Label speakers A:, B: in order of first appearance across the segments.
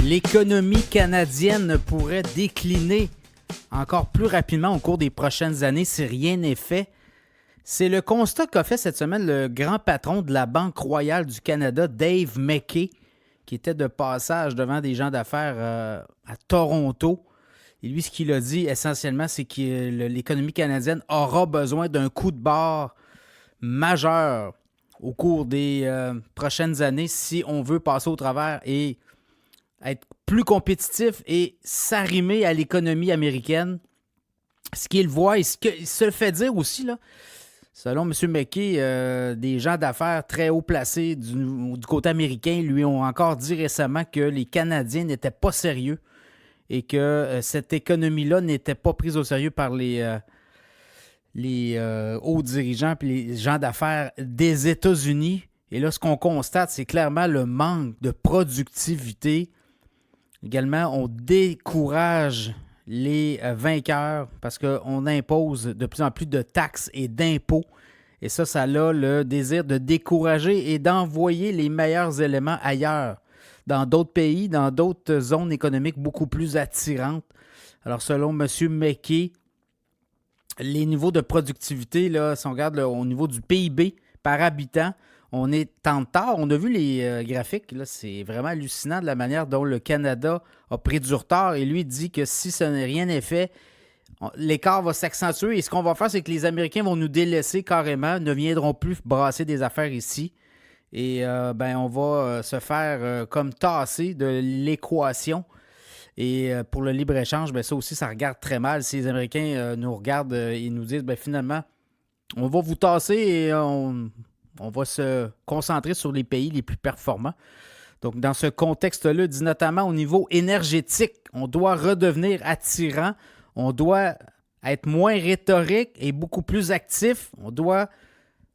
A: L'économie canadienne pourrait décliner encore plus rapidement au cours des prochaines années si rien n'est fait. C'est le constat qu'a fait cette semaine le grand patron de la Banque royale du Canada, Dave McKay, qui était de passage devant des gens d'affaires à Toronto. Et lui, ce qu'il a dit essentiellement, c'est que l'économie canadienne aura besoin d'un coup de barre majeur au cours des prochaines années si on veut passer au travers et être plus compétitif et s'arrimer à l'économie américaine. Ce qu'il voit et ce qu'il se fait dire aussi, là, selon M. McKay, des gens d'affaires très haut placés du côté américain lui ont encore dit récemment que les Canadiens n'étaient pas sérieux et que cette économie-là n'était pas prise au sérieux par les hauts dirigeants et les gens d'affaires des États-Unis. Et là, ce qu'on constate, c'est clairement le manque de productivité. Également, on décourage les vainqueurs parce qu'on impose de plus en plus de taxes et d'impôts. Et ça a le désir de décourager et d'envoyer les meilleurs éléments ailleurs, dans d'autres pays, dans d'autres zones économiques beaucoup plus attirantes. Alors, selon M. McKay, les niveaux de productivité, là, si on regarde là, au niveau du PIB par habitant, on est en retard. On a vu les graphiques. Là, c'est vraiment hallucinant de la manière dont le Canada a pris du retard. Et lui dit que si rien n'est fait, l'écart va s'accentuer. Et ce qu'on va faire, c'est que les Américains vont nous délaisser carrément, ne viendront plus brasser des affaires ici. Et on va se faire comme tasser de l'équation. Et pour le libre-échange, ça aussi, ça regarde très mal. Si les Américains nous regardent et nous disent, finalement, on va vous tasser et on va se concentrer sur les pays les plus performants. Donc, dans ce contexte-là, il dit notamment au niveau énergétique, on doit redevenir attirant, on doit être moins rhétorique et beaucoup plus actif. On doit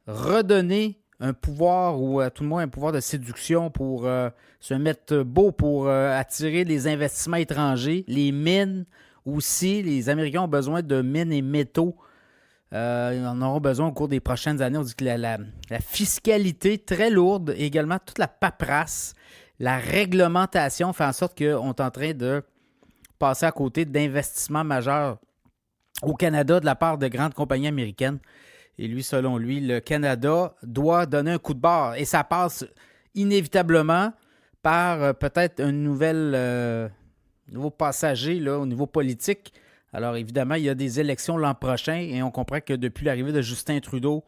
A: redonner un pouvoir ou à tout le moins un pouvoir de séduction pour se mettre beau, pour attirer les investissements étrangers. Les mines aussi, les Américains ont besoin de mines et métaux. Ils en auront besoin au cours des prochaines années. On dit que la fiscalité très lourde et également toute la paperasse, la réglementation fait en sorte qu'on est en train de passer à côté d'investissements majeurs au Canada de la part de grandes compagnies américaines. Et lui, selon lui, le Canada doit donner un coup de barre. Et ça passe inévitablement par peut-être un nouveau passager là, au niveau politique. Alors, évidemment, il y a des élections l'an prochain et on comprend que depuis l'arrivée de Justin Trudeau,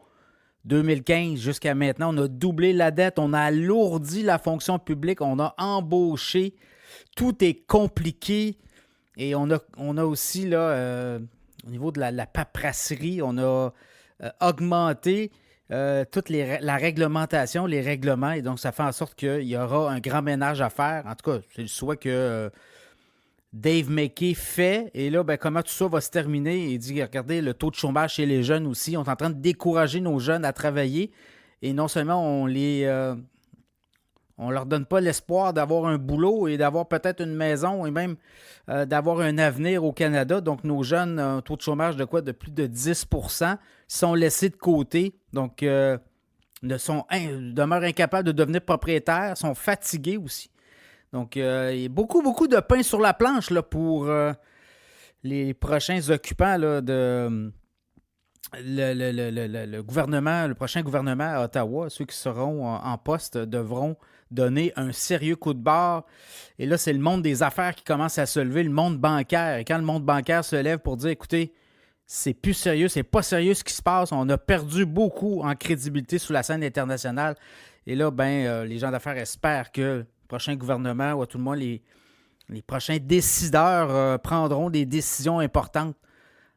A: 2015 jusqu'à maintenant, on a doublé la dette, on a alourdi la fonction publique, on a embauché. Tout est compliqué et on a aussi, là, au niveau de la paperasserie, on a augmenté toute la réglementation, les règlements. Et donc, ça fait en sorte qu'il y aura un grand ménage à faire. En tout cas, c'est le souhait que Dave McKay fait. Et là, comment tout ça va se terminer? Il dit, regardez, le taux de chômage chez les jeunes aussi. On est en train de décourager nos jeunes à travailler. Et non seulement on leur donne pas l'espoir d'avoir un boulot et d'avoir peut-être une maison et même d'avoir un avenir au Canada. Donc, nos jeunes ont un taux de chômage de plus de 10% sont laissés de côté. Donc, demeurent incapables de devenir propriétaires, sont fatigués aussi. Donc, il y a beaucoup, beaucoup de pain sur la planche là, pour les prochains occupants là, de le gouvernement, le prochain gouvernement à Ottawa. Ceux qui seront en poste devront donner un sérieux coup de barre. Et là, c'est le monde des affaires qui commence à se lever, le monde bancaire. Et quand le monde bancaire se lève pour dire, écoutez, c'est plus sérieux, c'est pas sérieux ce qui se passe. On a perdu beaucoup en crédibilité sur la scène internationale. Et là, les gens d'affaires espèrent que le prochain gouvernement, ou à tout le moins les prochains décideurs prendront des décisions importantes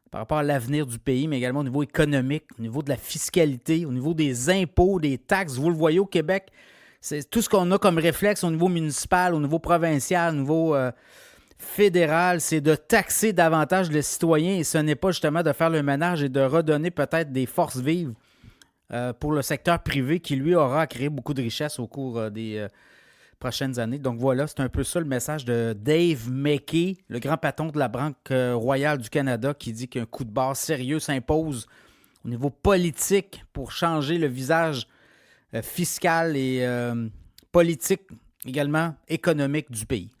A: par rapport à l'avenir du pays, mais également au niveau économique, au niveau de la fiscalité, au niveau des impôts, des taxes. Vous le voyez au Québec, c'est tout ce qu'on a comme réflexe au niveau municipal, au niveau provincial, au niveau fédéral, c'est de taxer davantage les citoyens et ce n'est pas justement de faire le ménage et de redonner peut-être des forces vives pour le secteur privé qui, lui, aura créé beaucoup de richesses au cours des prochaines années. Donc voilà, c'est un peu ça le message de Dave McKay, le grand patron de la Banque royale du Canada, qui dit qu'un coup de barre sérieux s'impose au niveau politique pour changer le visage fiscal et politique, également économique du pays.